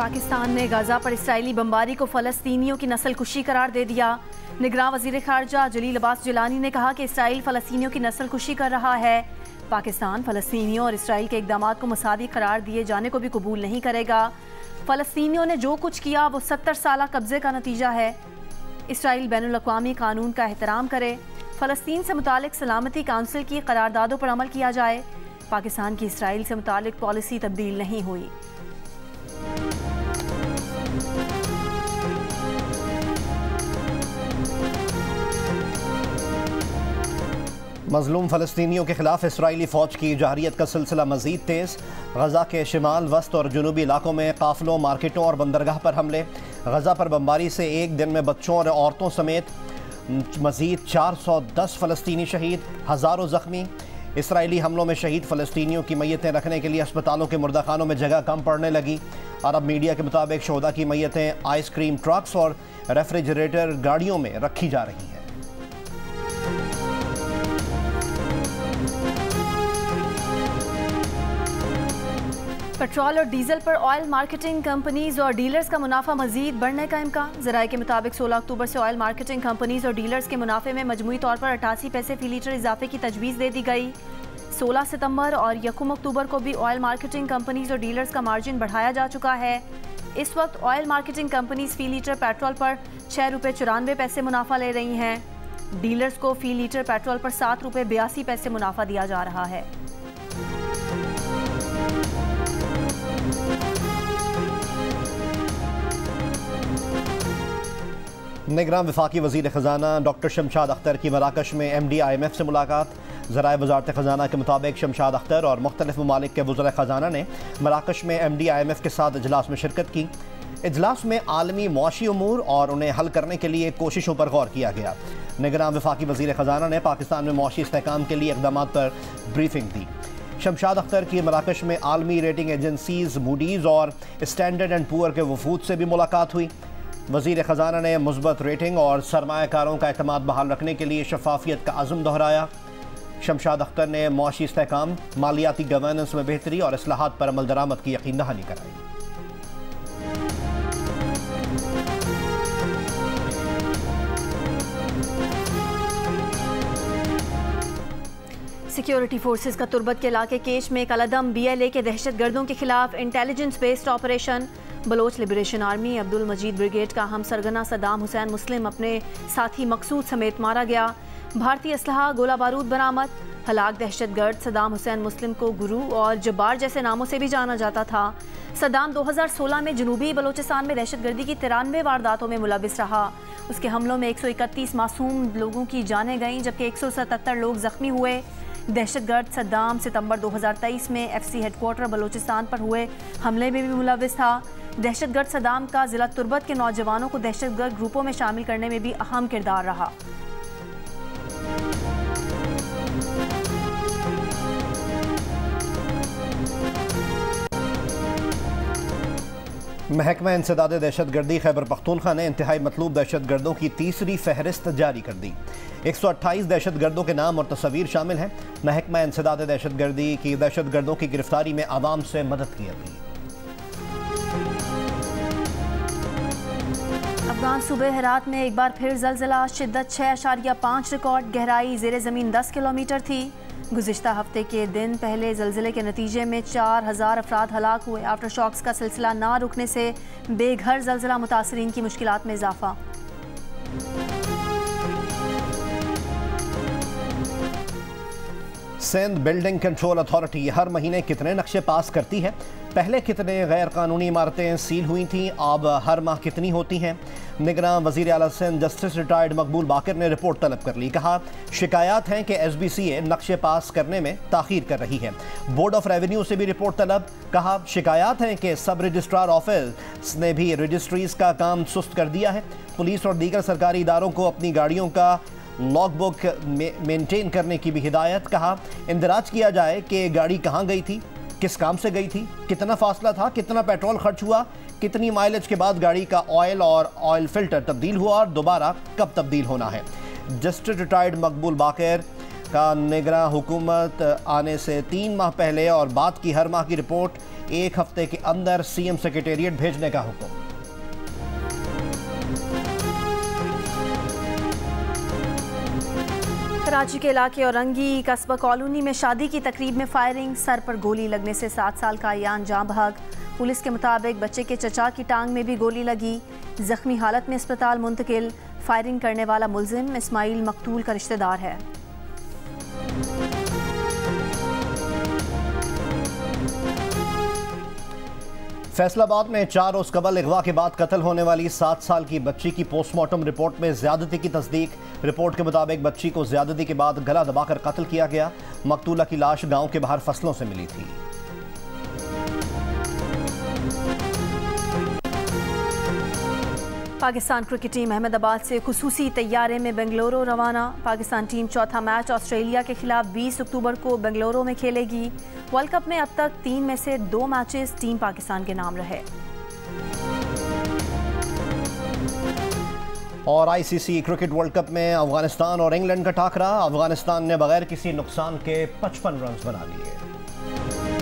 पाकिस्तान ने गाजा पर इसराइली बमबारी को फ़लस्तीनियों की नस्ल कुशी करार दे दिया। निगरान वज़ीर ख़ारजा जलील अब्बास जिलानी ने कहा कि इसराइल फ़लस्तीनियों की नस्ल कुशी कर रहा है। पाकिस्तान फ़लस्तीनियों और इसराइल के इक़दामात को मुसावी करार दिए जाने को भी कबूल नहीं करेगा। फ़लस्तीनियों ने जो कुछ किया वो 70 साला कब्ज़े का नतीजा है। इसराइल बैनुल अक़वामी कानून का एहतराम करे। फ़लस्तीन से मुतालिक सलामती काउंसिल की करारदादों पर अमल किया जाए। पाकिस्तान की इसराइल से मुतालिक पॉलिसी तब्दील नहीं हुई। मज़लूम फ़लस्तीनियों के खिलाफ इसराइली फ़ौज की जहरियत का सिलसिला मज़ीद तेज़। गज़ा के शिमाल, वस्त और जनूबी इलाकों में काफ़िलों, मार्केटों और बंदरगाह पर हमले। गज़ा पर बमबारी से एक दिन में बच्चों और औरतों समेत मज़ीद 410 फ़लस्तीनी शहीद, हज़ारों ज़ख्मी। इसराइली हमलों में शहीद फ़लस्तीनियों की मैयतें रखने के लिए अस्पतालों के मुर्दाखानों में जगह कम पड़ने लगी। अरब मीडिया के मुताबिक शोहदा की मैयतें आइसक्रीम ट्रक्स और रेफ्रिजरेटर गाड़ियों में रखी जा रही हैं। पेट्रोल और डीजल पर ऑयल मार्केटिंग कंपनीज और डीलर्स का मुनाफा मजीद बढ़ने का इम्कान। ज़राए के मुताबिक 16 अक्टूबर से ऑयल मार्केटिंग कंपनीज और डीलर्स के मुनाफे में मजमूई तौर पर 88 पैसे फी लीटर इजाफे की तजवीज़ दे दी गई। 16 सितंबर और 1 अक्टूबर को भी ऑयल मार्केटिंग कंपनीज और डीलर्स का मार्जिन बढ़ाया जा चुका है। इस वक्त ऑयल मार्केटिंग कंपनीज फी लीटर पेट्रोल पर 6 रुपये 94 पैसे मुनाफा ले रही हैं। डीलर्स को फी लीटर पेट्रोल पर 7 रुपये 82 पैसे मुनाफा दिया जा रहा है। निगरान वफाकी वज़ीर ख़जाना डॉक्टर शमशाद अख्तर की मराकश में MD IMF से मुलाकात। ज़राए वज़ारत ख़जाना के मुताबिक शमशाद अख्तर और मुख्तलिफ ममालिक के वज़राए ख़जाना ने मराकश में MD IMF के साथ इजलास में शिरकत की। इजलास में आलमी मुआशी उमूर और उन्हें हल करने के लिए कोशिशों पर गौर किया गया। निगरान वफाकी वज़ीर ख़जाना ने पाकिस्तान में मुआशी इस्तेहकाम के लिए इक़दामात पर ब्रीफिंग दी। शमशाद अख्तर की मराकश में आलमी रेटिंग एजेंसीज़ मूडीज़ और स्टैंडर्ड एंड पुअर के वफूद से भी मुलाकात हुई। वज़ीर ख़जाना ने मुस्बत रेटिंग और सरमायाकारों का एतमाद बहाल रखने के लिए शफाफियत का अज़्म दोहराया। शमशाद अख्तर ने मुआशी इस्तेहकाम, मालियाती गवर्नेंस में बेहतरी और इस्लाहात पर अमल दरामद की यकीन दहानी कराई। सिक्योरिटी फोर्सेस का तुर्बत के इलाके केश में कलदम BLA के दहशत गर्दों के खिलाफ intelligence based operation. Baloch liberation army Abdul Majeed brigade का हम सरगना सद्दाम हुसैन मुस्लिम अपने साथी मकसूद समेत मारा गया। भारतीय असलहा, गोला बारूद बरामद। हलाक दहशत गर्द सद्दाम हुसैन मुस्लिम को गुरु और जब्बार जैसे नामों से भी जाना जाता था। सद्दाम 2016 में जनूबी बलोचिस्तान में दहशत गर्दी की 93 वारदातों में मुलविस रहा। उसके हमलों में 131 मासूम लोगों की जानें गईं जबकि 177 लोग जख्मी हुए। दहशतगर्द सद्दाम सितंबर 2023 में FC हेडक्वार्टर बलोचिस्तान पर हुए हमले में भी मुलविस था। दहशतगर्द सद्दाम का ज़िला तुर्बत के नौजवानों को दहशतगर्द ग्रुपों में शामिल करने में भी अहम किरदार रहा। महकमा इंसदाद दहशतगर्दी खैबर पख्तूनख्वा ने इंतहाई मतलूब दहशतगर्दों की तीसरी फहरिस्त जारी कर दी। 128 दहशतगर्दों के नाम और तस्वीर शामिल हैं। महकमा इंसदाद दहशतगर्दी की दहशतगर्दों की गिरफ्तारी में आवाम से मदद की अपील। अफगान सूबे हेरात में एक बार फिर ज़लज़ला, शिद्दत 6.5 रिकॉर्ड, गहराई ज़ेरे ज़मीन 10 किलोमीटर थी। गुज़िश्ता हफ्ते के दिन पहले ज़लज़ले के नतीजे में 4000 अफराद हलाक हुए। आफ्टर शॉक्स का सिलसिला ना रुकने से बेघर ज़लज़ला मुतासरीन की मुश्किलात में इजाफा। सिंध बिल्डिंग कंट्रोल अथॉरिटी हर महीने कितने नक्शे पास करती है? पहले कितने गैर कानूनी इमारतें सील हुई थीं, अब हर माह कितनी होती हैं? निगरान वज़ीर आला सिंध जस्टिस रिटायर्ड मकबूल बाकर ने रिपोर्ट तलब कर ली। कहा शिकायत हैं कि SBCA नक्शे पास करने में ताख़ीर कर रही है। बोर्ड ऑफ रेवेन्यू से भी रिपोर्ट तलब। कहा शिकायत हैं कि सब रजिस्ट्रार ऑफिस ने भी रजिस्ट्रीज का काम सुस्त कर दिया है। पुलिस और दीगर सरकारी इदारों को अपनी गाड़ियों का लॉग बुक मेंटेन करने की भी हिदायत। कहा इंदराज किया जाए कि गाड़ी कहाँ गई थी, किस काम से गई थी, कितना फासला था, कितना पेट्रोल खर्च हुआ, कितनी माइलेज के बाद गाड़ी का ऑयल और ऑयल फिल्टर तब्दील हुआ और दोबारा कब तब्दील होना है। जस्टिस रिटायर्ड मकबूल बाकर का निगरां हुकूमत आने से 3 माह पहले और बाद की हर माह की रिपोर्ट 1 हफ्ते के अंदर सीएम सेक्रेटेरिएट भेजने का हुक्म। कराची के इलाके औरंगी कस्बा कॉलोनी में शादी की तकरीब में फायरिंग, सर पर गोली लगने से 7 साल का अयान जाँ बहक। पुलिस के मुताबिक बच्चे के चचा की टांग में भी गोली लगी, जख्मी हालत में अस्पताल मुंतकिल। फायरिंग करने वाला मुलजिम इस्माइल मकतूल का रिश्तेदार है। फैसलाबाद में 4 रोज कबल अगवा के बाद कत्ल होने वाली 7 साल की बच्ची की पोस्टमार्टम रिपोर्ट में ज्यादती की तस्दीक। रिपोर्ट के मुताबिक बच्ची को ज्यादती के बाद गला दबाकर कत्ल किया गया। मकतूला की लाश गांव के बाहर फसलों से मिली थी। पाकिस्तान क्रिकेट टीम अहमदाबाद से खुसूसी तैयारे में बेंगलुरु रवाना। पाकिस्तान टीम चौथा मैच ऑस्ट्रेलिया के खिलाफ 20 अक्टूबर को बेंगलुरु में खेलेगी। वर्ल्ड कप में अब तक 3 में से 2 मैचेस टीम पाकिस्तान के नाम रहे। और आईसीसी क्रिकेट वर्ल्ड कप में अफगानिस्तान और इंग्लैंड का टाकरा। अफगानिस्तान ने बगैर किसी नुकसान के 55 रन बना लिए।